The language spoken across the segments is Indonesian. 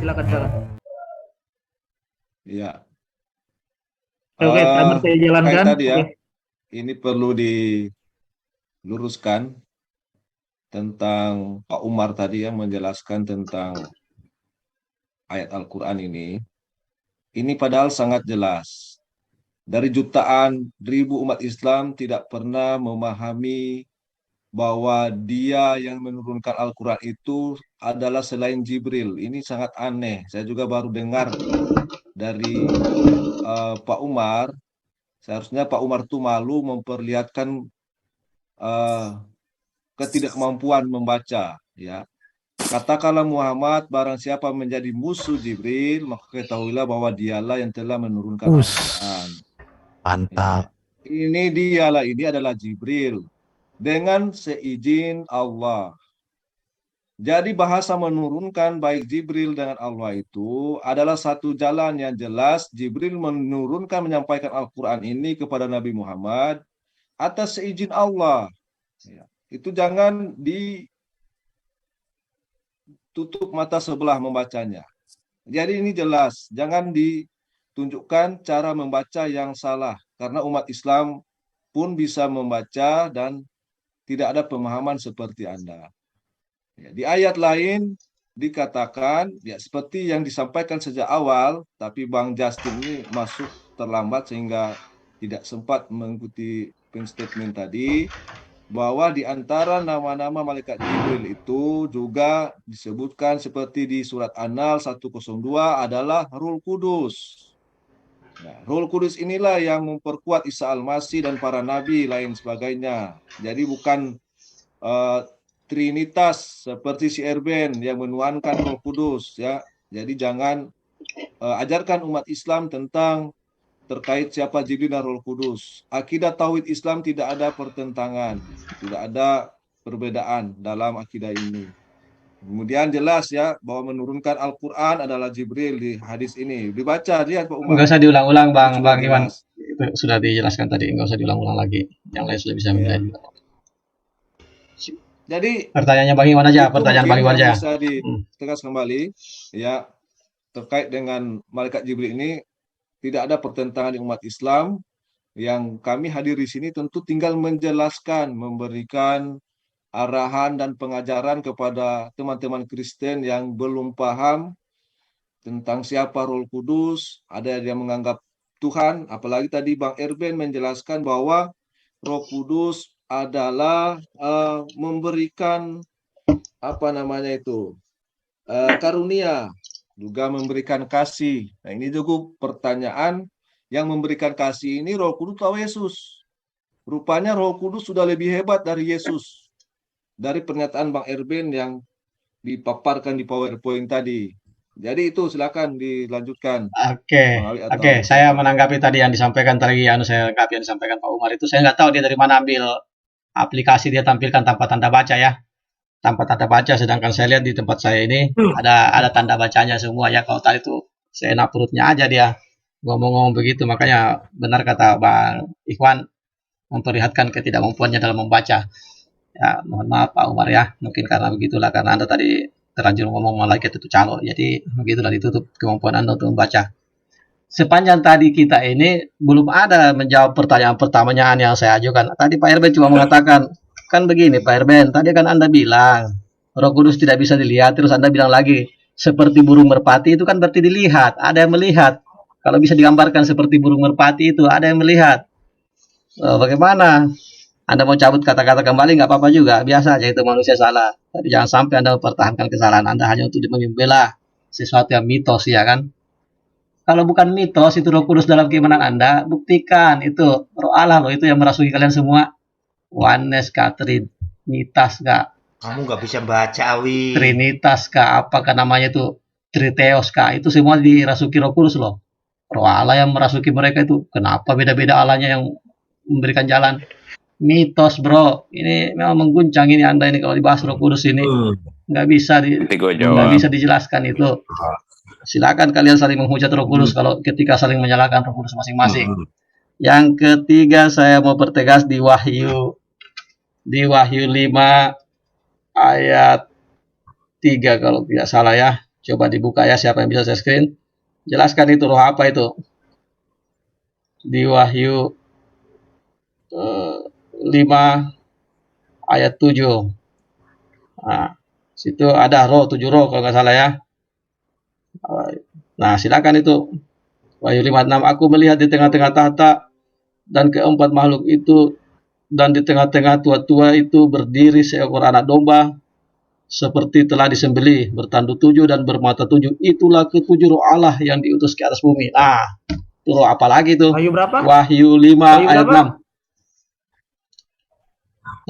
Silakan silakan. Ya. Oke, timer saya Terkait jalankan. tadi ya, Oke. ini perlu diluruskan tentang Pak Umar tadi yang menjelaskan tentang ayat Al-Quran ini. Ini padahal sangat jelas. Dari jutaan ribu umat Islam tidak pernah memahami bahwa dia yang menurunkan Al-Quran itu adalah selain Jibril. Ini sangat aneh. Saya juga baru dengar dari Pak Umar. Seharusnya Pak Umar itu malu memperlihatkan eh, ketidakmampuan membaca. Ya, katakanlah Muhammad, barang siapa menjadi musuh Jibril, maka ketahuilah bahwa dialah yang telah menurunkan Al-Quran. Mantap. Ya. Ini adalah Jibril dengan seizin Allah. Jadi bahasa menurunkan baik Jibril dengan Allah itu adalah satu jalan yang jelas. Jibril menurunkan menyampaikan Al-Quran ini kepada Nabi Muhammad atas seizin Allah. Ya. Itu jangan ditutup mata sebelah membacanya. Jadi ini jelas, jangan ditunjukkan cara membaca yang salah. Karena umat Islam pun bisa membaca dan tidak ada pemahaman seperti Anda. Ya, di ayat lain dikatakan, ya seperti yang disampaikan sejak awal, tapi Bang Justin ini masuk terlambat sehingga tidak sempat mengikuti statement tadi, bahwa di antara nama-nama malaikat Jibril itu juga disebutkan seperti di surat An-Nahl 102 adalah Ruhul Kudus. Nah, Ruhul Kudus inilah yang memperkuat Isa Al-Masih dan para nabi lain sebagainya. Jadi bukan Trinitas seperti si Erben yang menuankan Roh Kudus ya. Jadi jangan ajarkan umat Islam tentang terkait siapa Jibril dan Roh Kudus. Akidah tauhid Islam tidak ada pertentangan, tidak ada perbedaan dalam akidah ini. Kemudian jelas ya bahwa menurunkan Al-Quran adalah Jibril di hadis ini. Dibaca, lihat Pak Umar. Enggak usah diulang-ulang Itu sudah Bang Iwan. jelas. Itu sudah dijelaskan tadi, enggak usah diulang-ulang lagi. Yang lain sudah bisa menilai Ya. juga. Jadi Pertanyaannya Bang Iwan aja, itu pertanyaan Bang mungkin Iwan yang aja. bisa ditegas kembali ya terkait dengan malaikat Jibril ini. Tidak ada pertentangan di umat Islam. Yang kami hadir di sini tentu tinggal menjelaskan, memberikan arahan dan pengajaran kepada teman-teman Kristen yang belum paham tentang siapa Roh Kudus. Ada yang menganggap Tuhan, apalagi tadi Bang Erben menjelaskan bahwa Roh Kudus adalah memberikan karunia, juga memberikan kasih. Nah, ini juga pertanyaan, yang memberikan kasih ini Roh Kudus atau Yesus? Rupanya Roh Kudus sudah lebih hebat dari Yesus. Dari pernyataan Bang Erben yang dipaparkan di PowerPoint tadi. Jadi itu silakan dilanjutkan. Oke, saya menanggapi tadi yang disampaikan saya anggapi yang disampaikan Pak Umar itu. Saya nggak tahu dia dari mana ambil aplikasi dia tampilkan tanpa tanda baca ya. Tanpa tanda baca, sedangkan saya lihat di tempat saya ini ada tanda bacanya semua ya. Kalau tadi itu seenak perutnya aja dia ngomong-ngomong begitu. Makanya benar kata Bang Ikhwan, memperlihatkan ketidakmampuannya dalam membaca. Ya, mohon maaf Pak Umar ya, mungkin karena begitulah, karena Anda tadi terlanjur ngomong malaikat itu calo, jadi begitulah, ditutup kemampuan Anda untuk membaca. Sepanjang tadi kita ini belum ada menjawab pertanyaan pertanyaan yang saya ajukan. Tadi Pak Erben cuma mengatakan, kan begini Pak Erben, tadi kan Anda bilang Roh Kudus tidak bisa dilihat, terus Anda bilang lagi seperti burung merpati, itu kan berarti dilihat, ada yang melihat. Kalau bisa digambarkan seperti burung merpati itu ada yang melihat. Bagaimana? Anda mau cabut kata-kata kembali nggak apa-apa juga, biasa aja, itu manusia salah. Tapi jangan sampai Anda mempertahankan kesalahan Anda hanya untuk membela sesuatu yang mitos, ya kan? Kalau bukan mitos, itu Roh Kudus dalam keimanan Anda, buktikan itu Roh Allah loh, itu yang merasuki kalian semua. Oneness kah, Trinitas kah? Kamu nggak bisa baca, Wi. Trinitas kah, apakah namanya itu Triteos kah? Itu semua dirasuki Roh Kudus loh. Roh Allah yang merasuki mereka itu. Kenapa beda-beda Allahnya yang memberikan jalan? Mitos bro, ini memang mengguncang ini Anda ini kalau dibahas Roh Kudus ini nggak bisa dijelaskan itu. silakan kalian saling menghujat Roh Kudus kalau ketika saling menyalahkan Roh Kudus masing-masing. Yang ketiga saya mau pertegas di Wahyu 5 ayat 3 kalau tidak salah ya. Coba dibuka ya, siapa yang bisa share screen. Jelaskan itu roh apa itu. Di Wahyu 5 ayat 7. Nah, situ ada roh, 7 roh kalau nggak salah ya. Nah, silakan itu. Wahyu 5:6, aku melihat di tengah-tengah tahta dan keempat makhluk itu, dan di tengah-tengah tua-tua itu berdiri seekor anak domba seperti telah disembelih, bertanduk 7 dan bermata 7. Itulah ketujuh roh Allah yang diutus ke atas bumi. Nah, itu roh apa lagi tuh? Wahyu berapa? Wahyu 5 Wahyu ayat berapa? 6.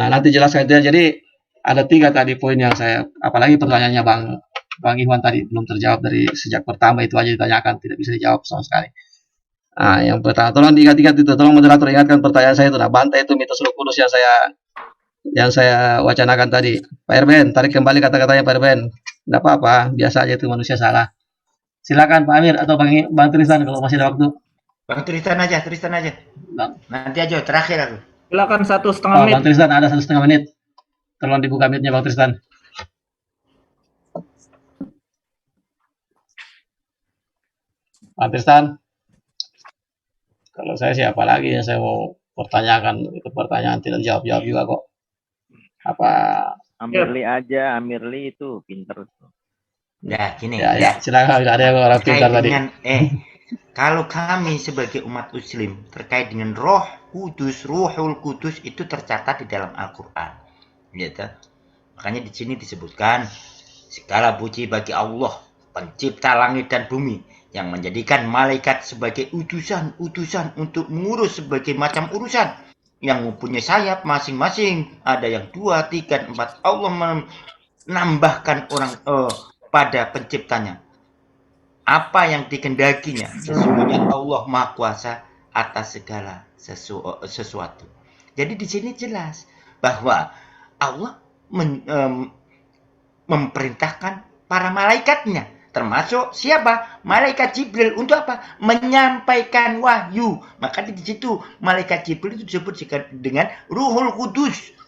Nah, nanti jelaskan itu. Jadi ada 3 tadi poin yang saya, apalagi pertanyaannya Bang Iwan tadi belum terjawab dari sejak pertama itu aja ditanyakan, tidak bisa dijawab sama sekali. Nah, yang pertama, tolong diingat-ingat itu, tolong moderator ingatkan pertanyaan saya itu. Nah, bantai itu mitos Roh Kudus yang saya wacanakan tadi. Pak Erben, tarik kembali kata-katanya Pak Erben. Tidak apa-apa, biasa aja itu manusia salah. Silakan Pak Amir atau Bang Tristan kalau masih ada waktu. Bang Tristan aja. Bang. Nanti aja terakhir aku. Silakan 1,5 Oh, menit. Bang Tristan ada 1,5 menit. Tolong dibuka mic-nya Bang Tristan. Bang Tristan. Kalau saya siapa lagi yang saya mau pertanyakan, itu pertanyaan tidak jawab-jawab juga kok. Apa Amirli aja, Amirli itu pinter. Ya, gini. ya silakan, ada yang orang Terkait pintar tadi. dengan kalau kami sebagai umat muslim terkait dengan Roh Kudus, Ruhul Kudus itu tercatat di dalam Al-Qur'an. Gitu. Makanya di sini disebutkan segala puji bagi Allah, pencipta langit dan bumi, yang menjadikan malaikat sebagai utusan-utusan untuk mengurus sebagai macam urusan, yang mempunyai sayap masing-masing, ada yang 2, 3, 4. Allah menambahkan orang pada penciptanya apa yang dikehendakinya. Sesungguhnya Allah Maha Kuasa atas segala sesuatu. Jadi di sini jelas bahwa Allah memerintahkan para malaikatnya, termasuk siapa? Malaikat Jibril, untuk apa? Menyampaikan wahyu. Maka di situ malaikat Jibril itu disebut dengan Ruhul Kudus.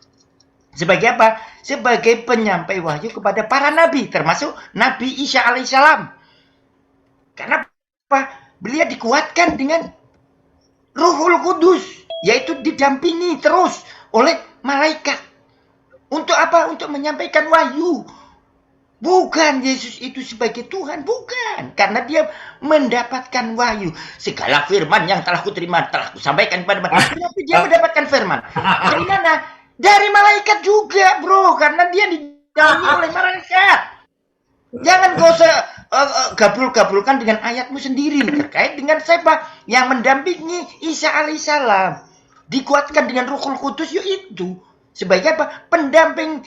Sebagai apa? Sebagai penyampai wahyu kepada para nabi, termasuk Nabi Isa alaihissalam. Karena apa? Beliau dikuatkan dengan Ruhul Kudus, yaitu didampingi terus oleh malaikat. Untuk apa? Untuk menyampaikan wahyu. Bukan Yesus itu sebagai Tuhan, bukan. Karena dia mendapatkan wahyu. Segala firman yang telah kuterima, telah kusampaikan kepada mereka. Tapi dia mendapatkan firman. Dari mana? Dari malaikat juga, bro. Karena dia didampingi oleh malaikat. Jangan kau gabul-gabulkan dengan ayatmu sendiri. Terkait dengan siapa yang mendampingi Isa alaihissalam. Dikuatkan dengan Ruhul Kudus, yaitu sebagai apa? Pendamping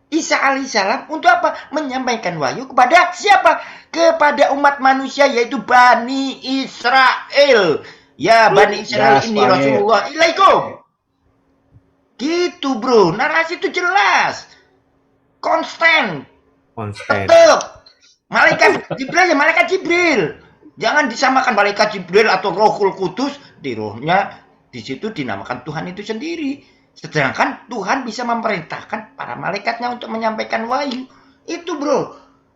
Isa alaihissalam untuk apa? Menyampaikan wahyu kepada siapa? Kepada umat manusia, yaitu Bani Israel. Ya, Bani Israel ini Rasulullah ilaikum. Gitu bro, narasi itu jelas. Konstan. Tetap. Malaikat Jibril ya malaikat Jibril. Jangan disamakan malaikat Jibril atau Rohul Kudus. Di rohnya, di situ dinamakan Tuhan itu sendiri. Sedangkan Tuhan bisa memerintahkan para malaikatnya untuk menyampaikan wahyu. Itu bro.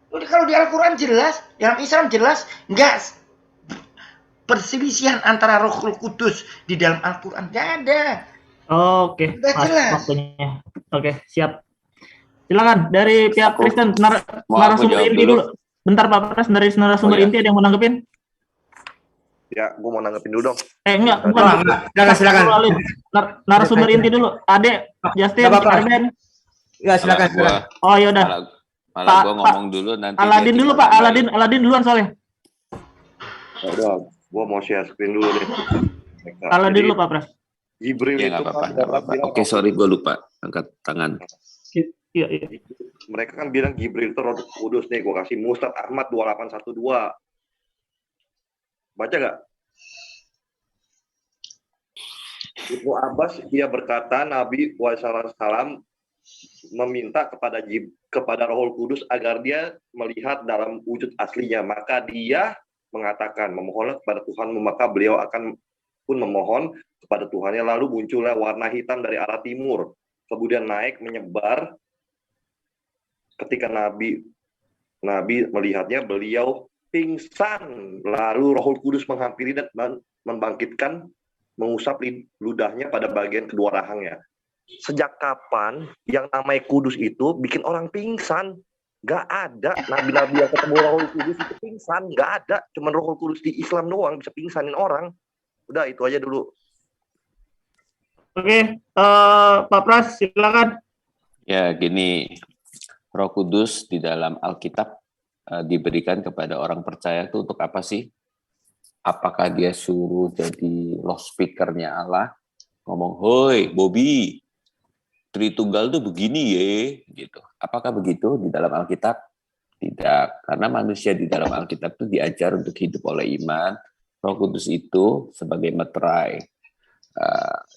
Jadi kalau di Al-Quran jelas, dalam Islam jelas, enggak perselisihan antara Rohul Kudus di dalam Al-Quran. Enggak ada. Oke, waktunya. Oke, siap. Silakan dari pihak Kristen narasumber inti dulu. Bentar Pak Pres, dari narasumber inti ada yang mau nanggepin? Ya, gue mau nanggepin dulu dong. Enggak, bukan. Silakan. Narasumber inti dulu. Ade, Justin, Arben. Ya, silakan. Oh, yaudah. Malah gue ngomong dulu nanti. Aladin dulu Pak, Aladin duluan soalnya. Udah, gue mau share screen dulu deh. Aladin dulu Pak Pres. Jibril Ya, itu nggak kan apa-apa. Oke, sorry gue lupa angkat tangan. Iya. Mereka kan bilang Jibril itu Roh Kudus nih. Gue kasih Mustad Ahmad 2812. Baca gak? Ibnu Abbas dia berkata Nabi SAW meminta kepada Roh Kudus agar dia melihat dalam wujud aslinya. Maka dia mengatakan, memohonlah kepada Tuhan, maka beliau akan pun memohon kepada Tuhannya. Lalu muncullah warna hitam dari arah timur, kemudian naik menyebar. Ketika Nabi melihatnya, beliau pingsan. Lalu Roh Kudus menghampiri dan membangkitkan, mengusap ludahnya pada bagian kedua rahangnya. Sejak kapan yang namanya kudus itu bikin orang pingsan? Gak ada nabi-nabi yang ketemu Roh Kudus itu pingsan, gak ada. Cuman Roh Kudus di Islam doang bisa pingsanin orang. Udah, itu aja dulu. Oke, Pak Pras, silakan. Ya, gini, Roh Kudus di dalam Alkitab diberikan kepada orang percaya itu untuk apa sih? Apakah dia suruh jadi loudspeaker-nya Allah, ngomong, "Hoi, Bobby, Tritunggal tuh begini ya," gitu. Apakah begitu di dalam Alkitab? Tidak, karena manusia di dalam Alkitab itu diajar untuk hidup oleh iman. Roh Kudus itu sebagai meterai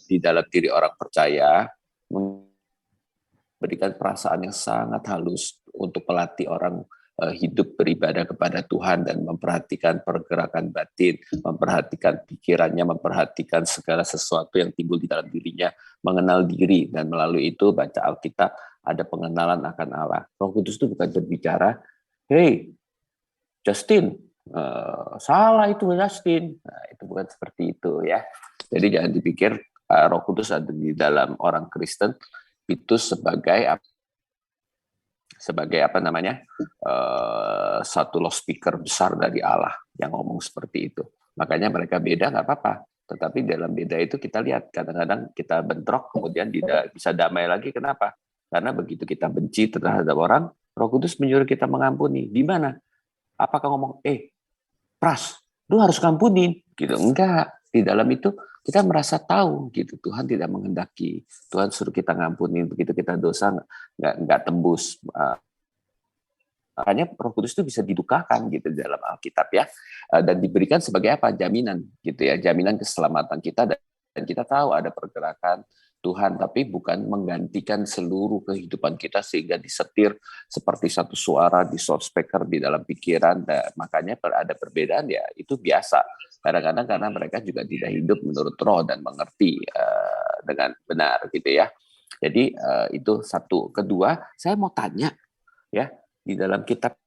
di dalam diri orang percaya, memberikan perasaan yang sangat halus untuk pelatih orang hidup beribadah kepada Tuhan dan memperhatikan pergerakan batin, memperhatikan pikirannya, memperhatikan segala sesuatu yang timbul di dalam dirinya, mengenal diri, dan melalui itu baca Alkitab ada pengenalan akan Allah. Roh Kudus itu bukan berbicara, "Hey, Justin, salah itu Justin." Nah, itu bukan seperti itu ya. Jadi jangan dipikir Roh Kudus ada di dalam orang Kristen itu sebagai apa namanya, satu loudspeaker besar dari Allah yang ngomong seperti itu. Makanya mereka beda, nggak apa-apa. Tetapi dalam beda itu kita lihat, kadang-kadang kita bentrok, kemudian tidak bisa damai lagi. Kenapa? Karena begitu kita benci terhadap orang, Roh Kudus menyuruh kita mengampuni. Di mana? Apakah ngomong, Pras, lu harus ngampunin? Gitu. Enggak. Di dalam itu kita merasa tahu gitu, Tuhan tidak menghendaki, Tuhan suruh kita ngampunin, begitu kita dosa nggak tembus. Makanya Roh Kudus itu bisa didukakan gitu di dalam Alkitab ya, dan diberikan sebagai apa? Jaminan gitu ya, jaminan keselamatan kita, dan kita tahu ada pergerakan Tuhan, tapi bukan menggantikan seluruh kehidupan kita sehingga disetir seperti satu suara di loudspeaker di dalam pikiran. Dan makanya ada perbedaan ya, itu biasa. Kadang-kadang karena mereka juga tidak hidup menurut roh dan mengerti dengan benar gitu ya. Jadi itu satu. Kedua, saya mau tanya ya, di dalam kitab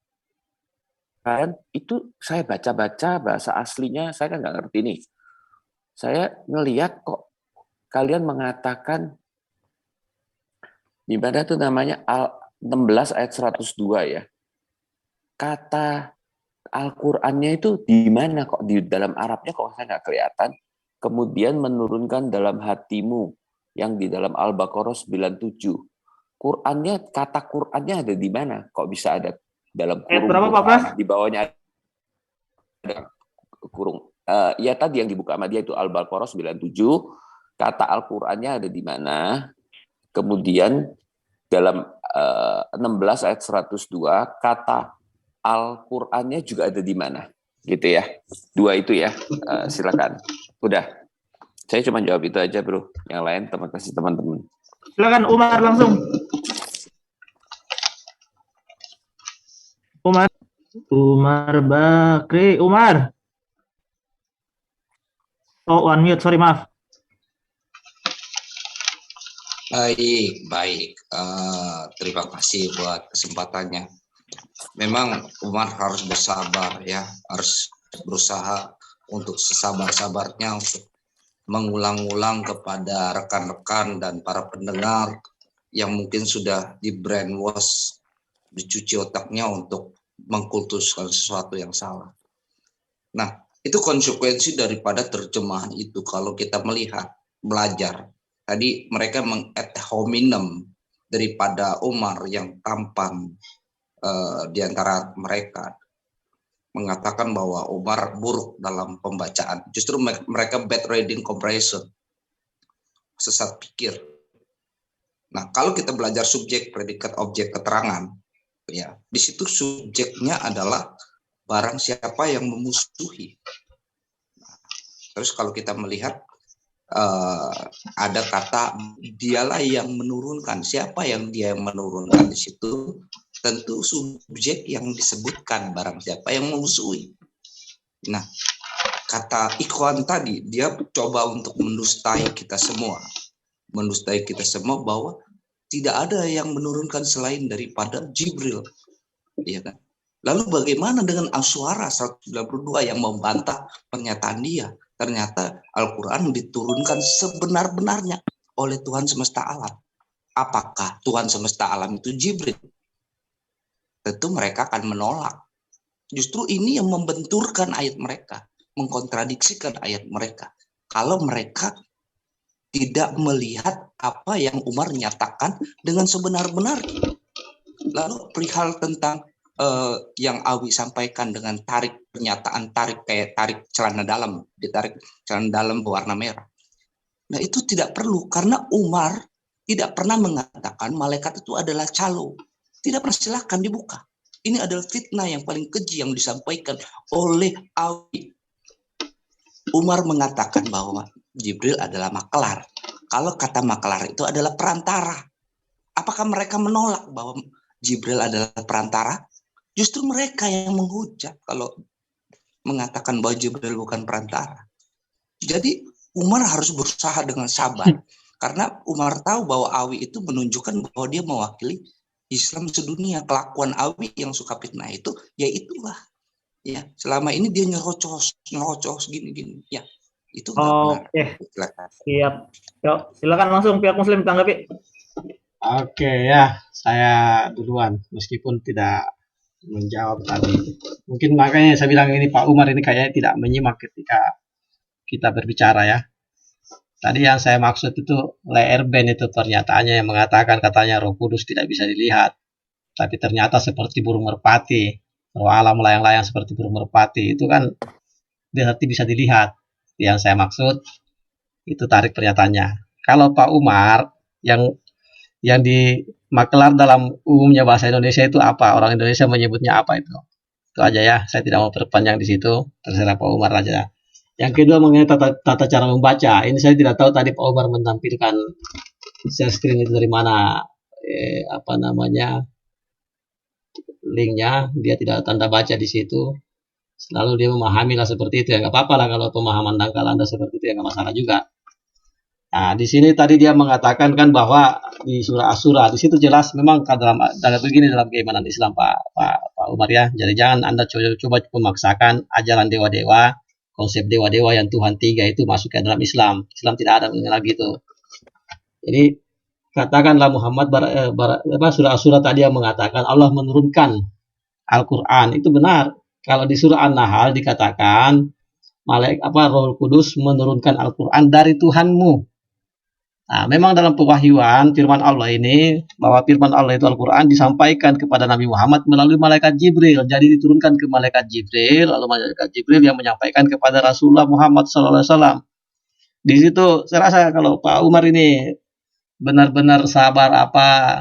kan itu saya baca-baca bahasa aslinya, saya kan nggak ngerti nih. Saya ngelihat kok kalian mengatakan di mana tuh namanya 16 ayat 102 ya. Kata Al-Qur'annya itu di mana kok, di dalam Arabnya kok saya nggak kelihatan. Kemudian menurunkan dalam hatimu yang di dalam Al-Baqarah 97. Qur'annya, kata Qur'annya ada di mana? Kok bisa ada dalam kurung berapa, Pak Pras? di bawahnya ada kurung. Ya tadi yang dibuka sama dia itu Al-Baqarah 97. Kata Al-Qur'annya ada di mana? Kemudian dalam 16 ayat 102 kata Al-Qur'annya juga ada di mana? Gitu ya. Dua itu ya. Silakan. Udah. Saya cuma jawab itu aja, Bro. Yang lain terima kasih teman-teman. Silakan Umar langsung. Umar Bakri. Umar. Oh, unmute. Sorry, maaf. Baik. Terima kasih buat kesempatannya. Memang Umar harus bersabar ya, harus berusaha untuk sesabar-sabarnya untuk mengulang-ulang kepada rekan-rekan dan para pendengar yang mungkin sudah di brainwash, dicuci otaknya untuk mengkultuskan sesuatu yang salah. Nah, itu konsekuensi daripada terjemahan itu. Kalau kita melihat, belajar, tadi mereka meng-ad hominem daripada Umar yang tampan di antara mereka, mengatakan bahwa Umar buruk dalam pembacaan. Justru mereka bad reading comprehension, sesat pikir. Nah, kalau kita belajar subjek, predikat, objek, keterangan, ya, di situ subjeknya adalah barang siapa yang memusuhi. Nah, terus kalau kita melihat ada kata dialah yang menurunkan. Siapa yang dia yang menurunkan di situ? Tentu subjek yang disebutkan, barang siapa yang memusuhi. Nah, kata Ikhwan tadi, dia coba untuk mendustai kita semua bahwa tidak ada yang menurunkan selain daripada Jibril, ya kan? Lalu bagaimana dengan As-Suara 192 yang membantah pernyataan dia? Ternyata Al-Quran diturunkan sebenar-benarnya oleh Tuhan semesta alam. Apakah Tuhan semesta alam itu Jibril? Tentu mereka akan menolak. Justru ini yang membenturkan ayat mereka, mengkontradiksikan ayat mereka. Kalau mereka tidak melihat apa yang Umar nyatakan dengan sebenar-benarnya. Lalu perihal tentang yang Awi sampaikan dengan pernyataan tarik kayak tarik celana dalam, ditarik celana dalam berwarna merah. Nah, itu tidak perlu karena Umar tidak pernah mengatakan malaikat itu adalah calo. Tidak pernah, silahkan dibuka. Ini adalah fitnah yang paling keji yang disampaikan oleh Awi. Umar mengatakan bahwa Jibril adalah maklar. Kalau kata maklar itu adalah perantara. Apakah mereka menolak bahwa Jibril adalah perantara? Justru mereka yang menghujat kalau mengatakan bahwa Jibril bukan perantara. Jadi Umar harus berusaha dengan sabar. Karena Umar tahu bahwa Awi itu menunjukkan bahwa dia mewakili Islam sedunia. Kelakuan Awi yang suka fitnah itu, ya itulah. Ya, selama ini dia nyerocos gini-gini. Ya, itu nggak benar. Siap. Yuk, silakan langsung pihak Muslim tanggapi. Oke ya, saya duluan meskipun tidak menjawab tadi. Mungkin makanya saya bilang ini Pak Umar ini kayaknya tidak menyimak ketika kita berbicara ya. Tadi yang saya maksud itu Leerben itu pernyataannya yang mengatakan katanya Roh Kudus tidak bisa dilihat. Tapi ternyata seperti burung merpati. Roh Allah melayang-layang seperti burung merpati. Itu kan berarti bisa dilihat. Yang saya maksud itu tarik pernyataannya. Kalau Pak Umar yang di maklar dalam umumnya bahasa Indonesia itu apa? Orang Indonesia menyebutnya apa itu? Itu aja ya. Saya tidak mau berpanjang di situ. Terserah Pak Umar aja. Yang kedua mengenai tata cara membaca. Ini saya tidak tahu tadi Pak Umar menampilkan share screen itu dari mana? Linknya. Dia tidak tanda baca di situ. Selalu dia memahami lah seperti itu ya. Nggak apa-apa lah kalau pemahaman dangkal Anda seperti itu ya, nggak masalah juga. Nah, di sini tadi dia mengatakan kan bahwa di surah Asy-Syura di situ jelas memang dalam begini dalam keimanan Islam Pak Umar ya. Jadi jangan Anda coba memaksakan ajaran dewa-dewa, konsep dewa-dewa yang Tuhan tiga itu masuk ke dalam Islam. Islam tidak ada mengenal gitu. Jadi katakanlah Muhammad surah Asy-Syura tadi yang mengatakan Allah menurunkan Al-Qur'an, itu benar. Kalau di surah An-Nahl dikatakan Roh Kudus menurunkan Al-Qur'an dari Tuhanmu. Nah, memang dalam pewahyuan firman Allah ini, bahwa firman Allah itu Al-Quran disampaikan kepada Nabi Muhammad melalui malaikat Jibril. Jadi diturunkan ke malaikat Jibril, lalu malaikat Jibril yang menyampaikan kepada Rasulullah Muhammad SAW. Di situ saya rasa kalau Pak Umar ini benar-benar sabar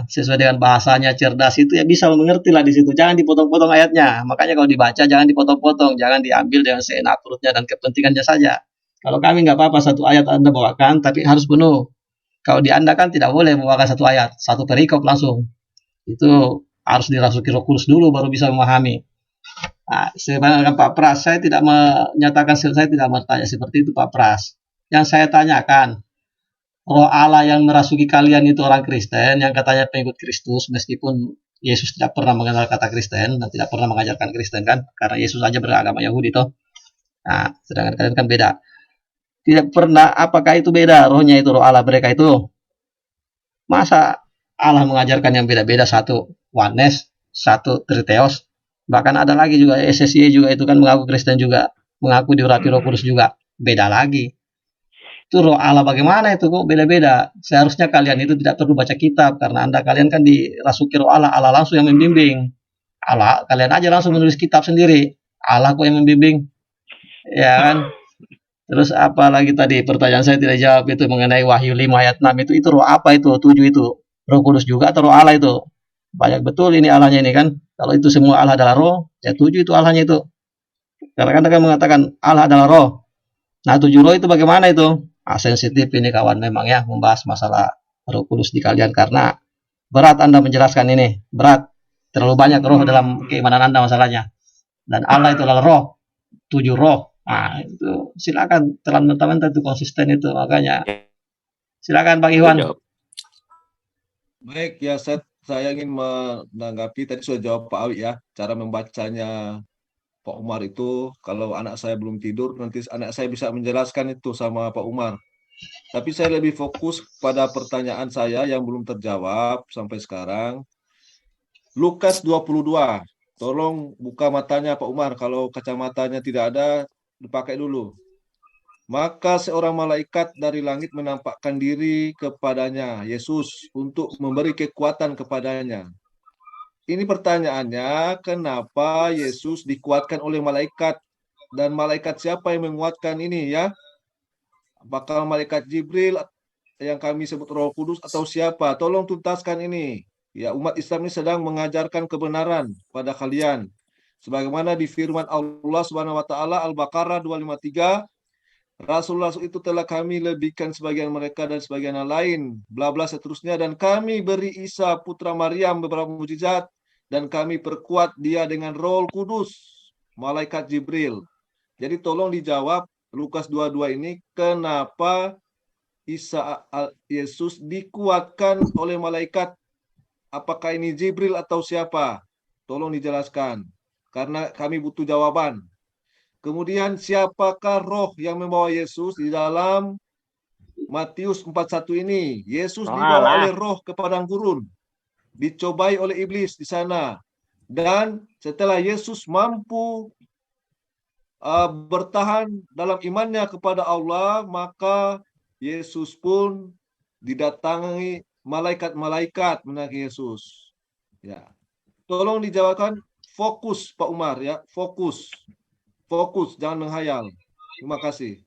sesuai dengan bahasanya cerdas itu ya bisa mengerti lah di situ. Jangan dipotong-potong ayatnya. Makanya kalau dibaca jangan dipotong-potong, jangan diambil dengan seenak perutnya dan kepentingannya saja. Kalau kami nggak apa-apa satu ayat Anda bawakan, tapi harus penuh. Kalau di Anda kan tidak boleh membawakan satu ayat, satu perikop langsung. Itu harus dirasuki Roh Kudus dulu baru bisa memahami. Nah, sebenarnya Pak Pras, saya tidak menyatakan, saya tidak bertanya seperti itu Pak Pras. Yang saya tanyakan, Roh Allah yang merasuki kalian itu orang Kristen, yang katanya pengikut Kristus, meskipun Yesus tidak pernah mengenal kata Kristen dan tidak pernah mengajarkan Kristen kan, karena Yesus saja beragama Yahudi toh. Nah, sedangkan kalian kan beda. Tidak pernah, apakah itu beda rohnya itu, roh Allah mereka itu? Masa Allah mengajarkan yang beda-beda, satu oneness, satu triteos, bahkan ada lagi juga SSI juga itu kan mengaku Kristen juga, mengaku diurapi Roh Kudus juga, beda lagi. Itu roh Allah bagaimana itu kok beda-beda? Seharusnya kalian itu tidak perlu baca kitab karena kalian kan dirasuki roh Allah, Allah langsung yang membimbing. Allah, kalian aja langsung menulis kitab sendiri, Allah kok yang membimbing, ya kan? Terus apa lagi tadi pertanyaan saya tidak jawab itu mengenai Wahyu 5 ayat 6 itu roh apa itu? 7 itu Roh Kudus juga atau roh Allah itu? Banyak betul ini Allahnya ini kan. Kalau itu semua Allah adalah roh, ya 7 itu Allahnya itu. Karena kan mengatakan Allah adalah roh. Nah 7 roh itu bagaimana itu? sensitif ini kawan memang ya membahas masalah Roh Kudus di kalian karena berat Anda menjelaskan ini, berat. Terlalu banyak roh dalam keimanan Anda masalahnya. Dan Allah itu adalah roh, 7 roh. Nah, itu silakan telan mentah-mentah itu konsisten itu, makanya silakan Bang Iwan. Baik, ya saya ingin menanggapi tadi sudah jawab Pak Awi ya, cara membacanya Pak Umar itu. Kalau anak saya belum tidur, nanti anak saya bisa menjelaskan itu sama Pak Umar. Tapi saya lebih fokus pada pertanyaan saya yang belum terjawab sampai sekarang. Lukas 22. Tolong buka matanya Pak Umar. Kalau kacamatanya tidak ada, dipakai dulu. Maka seorang malaikat dari langit menampakkan diri kepadanya, Yesus, untuk memberi kekuatan kepadanya. Ini pertanyaannya, kenapa Yesus dikuatkan oleh malaikat? Dan malaikat siapa yang menguatkan ini ya? Apakah malaikat Jibril yang kami sebut Roh Kudus atau siapa? Tolong tuntaskan ini. Ya, umat Islam ini sedang mengajarkan kebenaran pada kalian. Sebagaimana di firman Allah Subhanahu wa taala Al-Baqarah 253, Rasul itu telah kami lebihkan sebagian mereka dan sebagian yang lain, bla bla seterusnya, dan kami beri Isa putra Maryam beberapa mukjizat dan kami perkuat dia dengan Roh Kudus, malaikat Jibril. Jadi tolong dijawab Lukas 22 ini, kenapa Isa Yesus dikuatkan oleh malaikat? Apakah ini Jibril atau siapa? Tolong dijelaskan, karena kami butuh jawaban. Kemudian siapakah roh yang membawa Yesus di dalam Matius 41 ini? Yesus dibawa oleh roh ke padang gurun, dicobai oleh iblis di sana. Dan setelah Yesus mampu bertahan dalam imannya kepada Allah, maka Yesus pun didatangi malaikat-malaikat menaiki Yesus. Ya, tolong dijawabkan. Fokus Pak Umar ya, fokus, jangan menghayal. Terima kasih.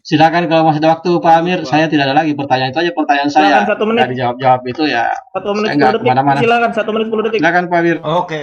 Silakan kalau masih ada waktu Pak Amir. Saya tidak ada lagi pertanyaan, itu aja pertanyaan saya. Silakan 1 menit. Nggak dijawab-jawab itu ya. 1 menit 10 Saya nggak detik. kemana-mana. Silakan 1 menit 10 detik. Silakan Pak Amir. Oke.